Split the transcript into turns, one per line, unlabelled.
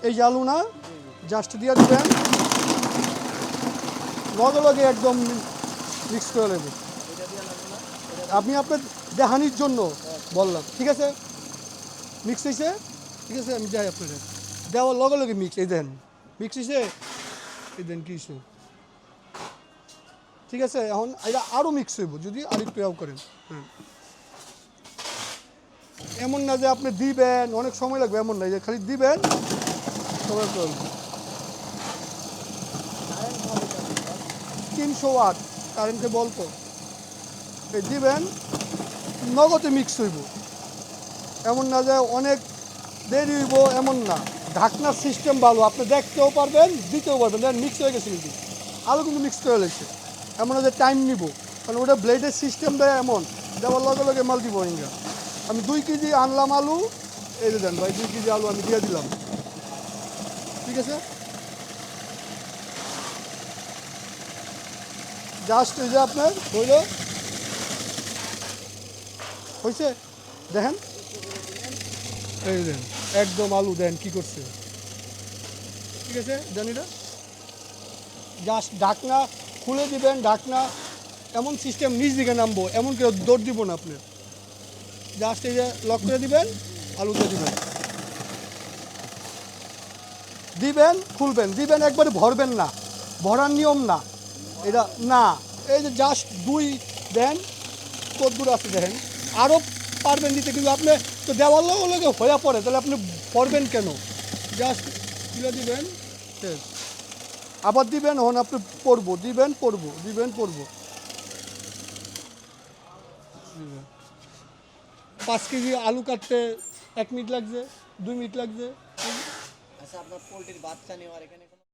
এই যে আলু না, জাস্ট দিয়ে দিবেন, লগে লগে একদম মিক্স করে নেবেন। আমি আপনার দেহানির জন্য বললাম, ঠিক আছে? মিক্স হয়েছে, ঠিক আছে, আমি যাই আপনাদের দেওয়ার লগে লগে মিক্স, এই দেন মিক্স হয়েছে, এই দেন কি হয়েছে, ঠিক আছে? এখন এটা আরও মিক্স হইব যদি আরেকটু করেন। হ্যাঁ, এমন না যে আপনি দিবেন অনেক সময় লাগবে, এমন না, যে খালি দিবেন সবাই করবে। 300 ওয়াট কারেন্টে বলতো, এই দিবেন, নগদে মিক্স হইব, এমন না যে অনেক দেরি হইব, এমন না। ঢাকনার সিস্টেম ভালো, আপনি দেখতেও পারবেন, দিতেও পারবেন, দেখেন মিক্স হয়ে গেছে কিন্তু আলু কিন্তু মিক্স করে লেগেছে। এমন না যে টাইম নিব, কারণ ওটা ব্লেডের সিস্টেম দেয় এমন, দেওয়ার লগে লগে মাল দিব ইন্ডিয়া। আমি 2 কেজি আনলাম আলু, এই যে দেন ভাই 2 কেজি আলু আমি দিয়ে দিলাম, ঠিক আছে? জাস্ট এই যে আপনার হইল, হয়েছে, দেখেন, এই দেন একদম আলু দেন কি করছে, ঠিক আছে? জানি না, জাস্ট ঢাকনা খুলে দিবেন, ঢাকনা এমন সিস্টেম নিচ দিকে নামবো, এমন কেউ দৌড় দিব না আপনি, জাস্ট এই যে লক করে দিবেন, আলুতে দিবেন, দিবেন খুলবেন, দিবেন, একবারে ভরবেন না, ভরার নিয়ম না এটা, না, এই যে জাস্ট 2 দেন, কদ্দুর আছে দেখেন, আরও পারবেন দিতে, কিন্তু আপনি তো দেওয়ার লগে লগে হয়ে পড়ে, তাহলে আপনি পড়বেন কেন? জাস্ট তুলে দিবেন, শেষ। আবার দিবেন, হন আপনি পড়বো, দিবেন পড়বো, দিবেন পড়বো, 5 কেজি আলু কাটতে 1 মিনিট লাগছে, 2 মিনিট লাগছে।
আচ্ছা, আপনার পোলট্রির বাচ্চা নেওয়ার এখানে কোনো